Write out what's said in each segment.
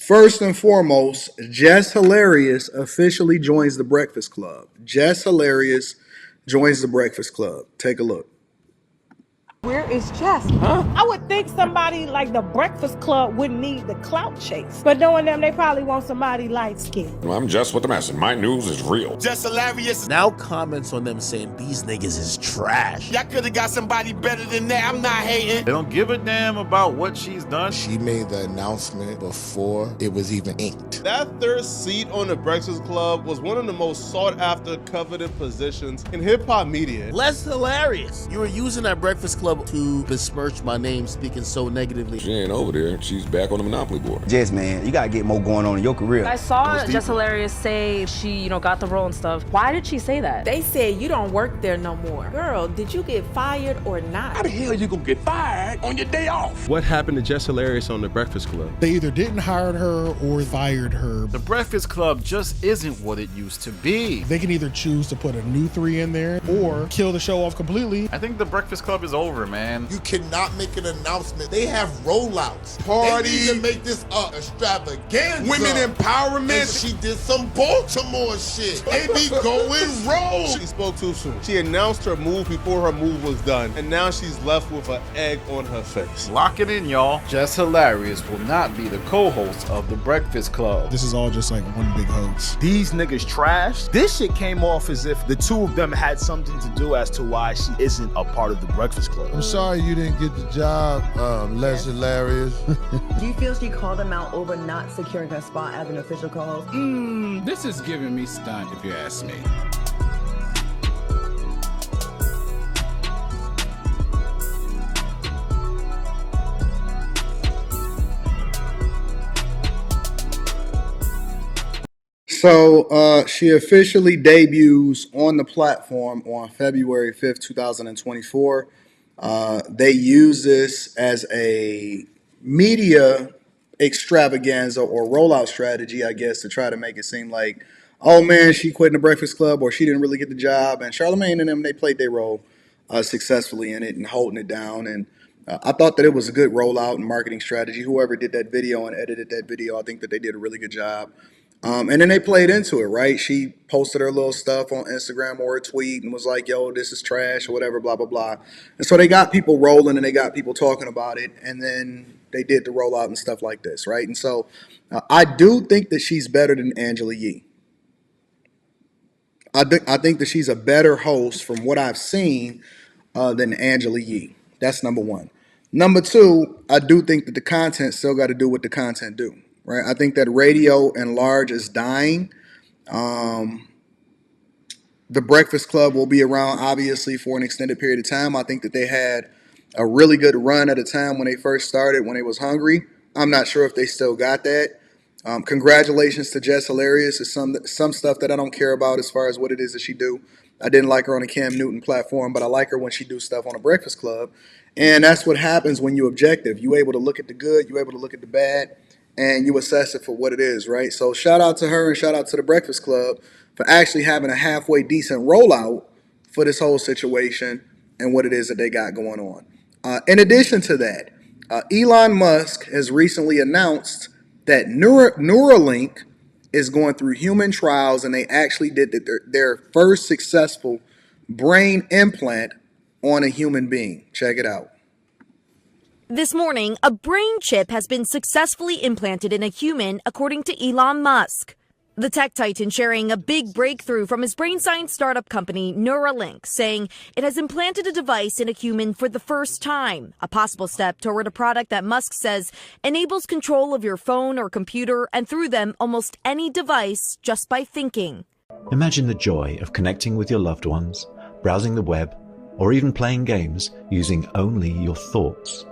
First and foremost, Jess Hilarious officially joins the Breakfast Club. Jess Hilarious joins the Breakfast Club. Take a look. Where is Jess? Huh? I would think somebody like the Breakfast Club wouldn't need the clout chase. But knowing them, they probably want somebody light skinned. Well, I'm Jess with the message. My news is real. Just hilarious. Now comments on them saying these niggas is trash. Y'all could have got somebody better than that. I'm not hating. They don't give a damn about what she's done. She made the announcement before it was even inked. That third seat on the Breakfast Club was one of the most sought after coveted positions in hip hop media. Less hilarious. You were using that Breakfast Club to besmirch my name speaking so negatively. She ain't over there. She's back on the Monopoly board. Jess, man, you gotta get more going on in your career. I saw Jess Hilarious say she, got the role and stuff. Why did she say that? They said you don't work there no more. Girl, did you get fired or not? How the hell you gonna get fired on your day off? What happened to Jess Hilarious on the Breakfast Club? They either didn't hire her or fired her. The Breakfast Club just isn't what it used to be. They can either choose to put a new 3 in there or kill the show off completely. I think the Breakfast Club is over, man. You cannot make an announcement. They have rollouts. Parties. They need to make this extravaganza. Women empowerment. And she did some Baltimore shit. They be going rogue. She spoke too soon. She announced her move before her move was done, and now she's left with an egg on her face. Lock it in, y'all. Jess Hilarious will not be the co-host of the Breakfast Club. This is all just like one big hoax. These niggas trash. This shit came off as if the two of them had something to do as to why she isn't a part of the Breakfast Club. I'm sorry you didn't get the job, less hilarious. Do you feel she called them out over not securing her spot as an official co-host? This is giving me stunt, if you ask me. So she officially debuts on the platform on February 5th, 2024. They use this as a media extravaganza or rollout strategy, I guess, to try to make it seem like, oh man, she quit in the Breakfast Club or she didn't really get the job. And Charlamagne and them, they played their role successfully in it and holding it down. And I thought that it was a good rollout and marketing strategy. Whoever did that video and edited that video, I think that they did a really good job. And then they played into it, right? She posted her little stuff on Instagram or a tweet and was like, yo, this is trash or whatever, blah, blah, blah. And so they got people rolling and they got people talking about it. And then they did the rollout and stuff like this, right? And so I do think that she's better than Angela Yee. I think that she's a better host from what I've seen than Angela Yee. That's number one. Number two, I do think that the content still got to do what the content do. Right, I think that radio and large is dying. The Breakfast Club will be around, obviously, for an extended period of time. I think that they had a really good run at a time when they first started, when they was hungry. I'm not sure if they still got that. Congratulations to Jess Hilarious. It's some stuff that I don't care about as far as what it is that she do. I didn't like her on the Cam Newton platform, but I like her when she do stuff on a Breakfast Club. And that's what happens when you're objective. You're able to look at the good, you're able to look at the bad, and you assess it for what it is, right? So shout out to her and shout out to the Breakfast Club for actually having a halfway decent rollout for this whole situation and what it is that they got going on. In addition to that, Elon Musk has recently announced that Neuralink is going through human trials, and they actually did their first successful brain implant on a human being. Check it out. This morning, a brain chip has been successfully implanted in a human, according to Elon Musk. The tech titan sharing a big breakthrough from his brain science startup company, Neuralink, saying it has implanted a device in a human for the first time, a possible step toward a product that Musk says enables control of your phone or computer and through them almost any device just by thinking. Imagine the joy of connecting with your loved ones, browsing the web, or even playing games using only your thoughts.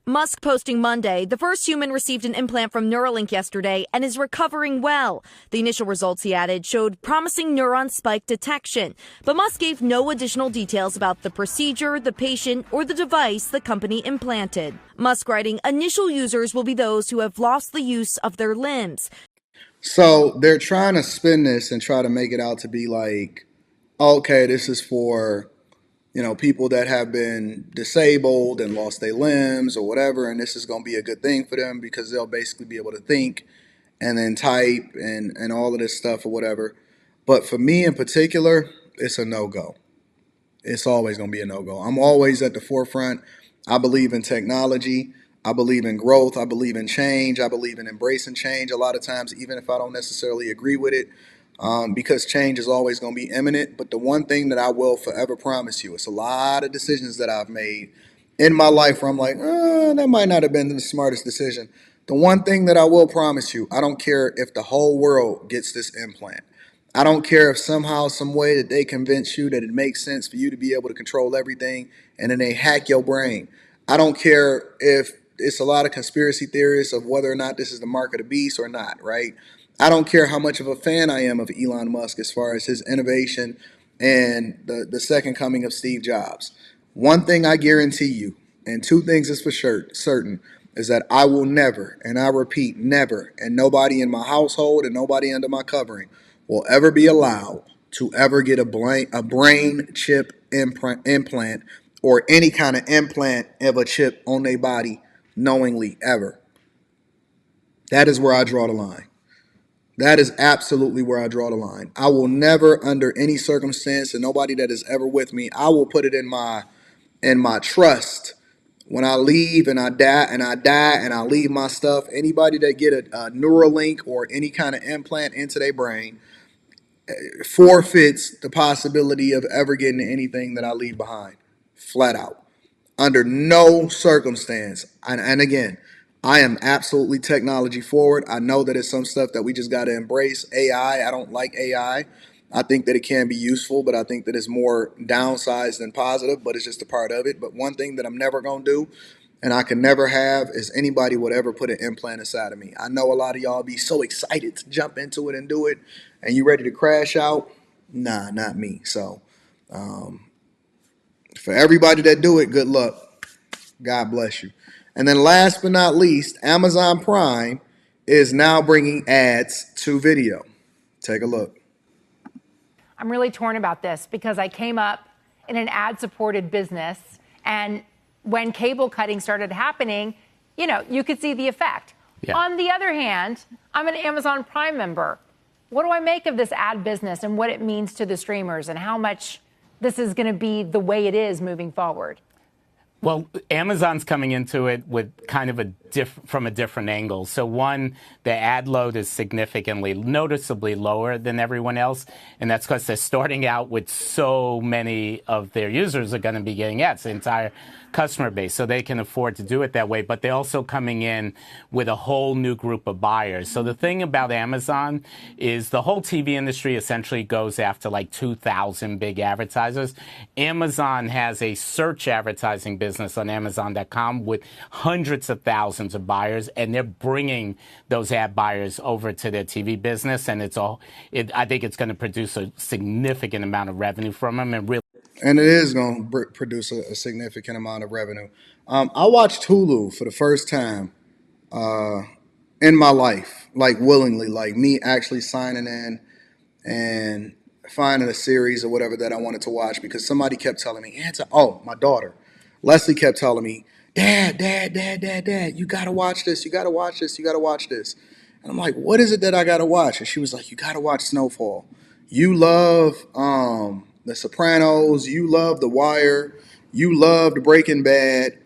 Musk posting Monday, the first human received an implant from Neuralink yesterday and is recovering well. The initial results, he added, showed promising neuron spike detection. But Musk gave no additional details about the procedure, the patient, or the device the company implanted. Musk writing, initial users will be those who have lost the use of their limbs. So they're trying to spin this and try to make it out to be like, okay, this is for people that have been disabled and lost their limbs or whatever, and this is going to be a good thing for them because they'll basically be able to think and then type and all of this stuff or whatever. But for me in particular, it's a no-go. It's always going to be a no-go. I'm always at the forefront. I believe in technology. I believe in growth. I believe in change. I believe in embracing change a lot of times, even if I don't necessarily agree with it, because change is always going to be imminent. But the one thing that I will forever promise you, it's a lot of decisions that I've made in my life where I'm like, that might not have been the smartest decision. The one thing that I will promise you, I don't care if the whole world gets this implant. I don't care if somehow, some way that they convince you that it makes sense for you to be able to control everything and then they hack your brain. I don't care if it's a lot of conspiracy theories of whether or not this is the mark of the beast or not, right? I don't care how much of a fan I am of Elon Musk as far as his innovation and the second coming of Steve Jobs. One thing I guarantee you, and two things is for sure certain, is that I will never, and I repeat, never, and nobody in my household and nobody under my covering will ever be allowed to ever get a brain chip implant or any kind of implant of a chip on their body knowingly ever. That is where I draw the line. That is absolutely where I draw the line. I will never, under any circumstance, and nobody that is ever with me, I will put it in my trust when I leave and I die and I leave my stuff. Anybody that get a Neuralink or any kind of implant into their brain forfeits the possibility of ever getting anything that I leave behind, flat out. Under no circumstance. And again, I am absolutely technology forward. I know that it's some stuff that we just got to embrace. AI, I don't like AI. I think that it can be useful, but I think that it's more downsized than positive, but it's just a part of it. But one thing that I'm never going to do, and I can never have, is anybody would ever put an implant inside of me. I know a lot of y'all be so excited to jump into it and do it, and you ready to crash out. Nah, not me. So for everybody that do it, good luck. God bless you. And then last but not least, Amazon Prime is now bringing ads to video. Take a look. I'm really torn about this because I came up in an ad-supported business, and when cable cutting started happening, you could see the effect. Yeah. On the other hand, I'm an Amazon Prime member. What do I make of this ad business and what it means to the streamers and how much this is going to be the way it is moving forward? Well, Amazon's coming into it with kind of from a different angle. So one, the ad load is noticeably lower than everyone else. And that's because they're starting out with so many of their users are going to be getting ads, the entire customer base. So they can afford to do it that way. But they're also coming in with a whole new group of buyers. So the thing about Amazon is the whole TV industry essentially goes after like 2,000 big advertisers. Amazon has a search advertising business on Amazon.com with hundreds of thousands of buyers, and they're bringing those ad buyers over to their TV business, and I think it's going to produce a significant amount of revenue from them, and it is going to produce a significant amount of revenue. I watched Hulu for the first time in my life, like willingly, like me actually signing in and finding a series or whatever that I wanted to watch because somebody kept telling me, my daughter, Leslie kept telling me, Dad, you got to watch this. You got to watch this. You got to watch this. And I'm like, what is it that I got to watch? And she was like, you got to watch Snowfall. You love The Sopranos. You love The Wire. You love The Breaking Bad.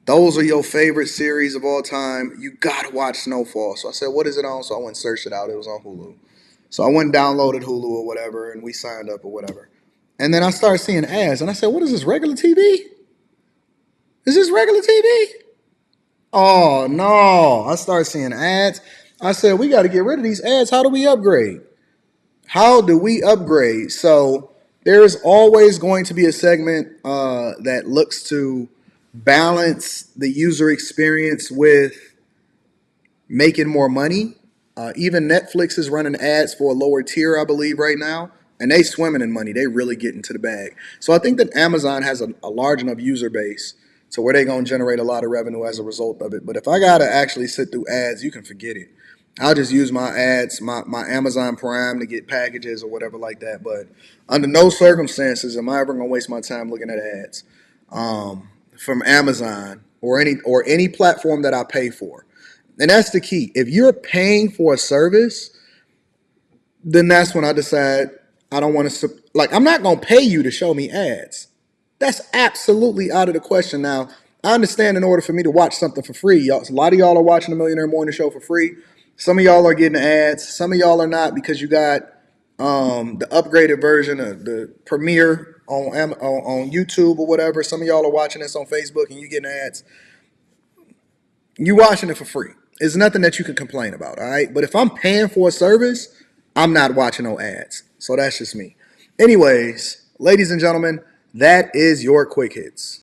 Those are your favorite series of all time. You got to watch Snowfall. So I said, what is it on? So I went and searched it out. It was on Hulu. So I went and downloaded Hulu or whatever, and we signed up or whatever. And then I started seeing ads, and I said, what is this, regular TV? Is this regular TV? Oh, no. I started seeing ads. I said, we got to get rid of these ads. How do we upgrade? How do we upgrade? So there's always going to be a segment that looks to balance the user experience with making more money. Even Netflix is running ads for a lower tier, I believe, right now. And they swimming in money. They really get into the bag. So I think that Amazon has a large enough user base to where they're going to generate a lot of revenue as a result of it. But if I got to actually sit through ads, you can forget it. I'll just use my ads, my Amazon Prime to get packages or whatever like that. But under no circumstances am I ever going to waste my time looking at ads from Amazon or any platform that I pay for. And that's the key. If you're paying for a service, then that's when I decide I don't want to, like, I'm not going to pay you to show me ads. That's absolutely out of the question. Now, I understand in order for me to watch something for free, y'all, a lot of y'all are watching the Millionaire Morning Show for free. Some of y'all are getting ads. Some of y'all are not because you got the upgraded version of the premiere on YouTube or whatever. Some of y'all are watching this on Facebook and you getting ads. You watching it for free. It's nothing that you can complain about, all right? But if I'm paying for a service, I'm not watching no ads. So that's just me. Anyways, ladies and gentlemen, that is your quick hits.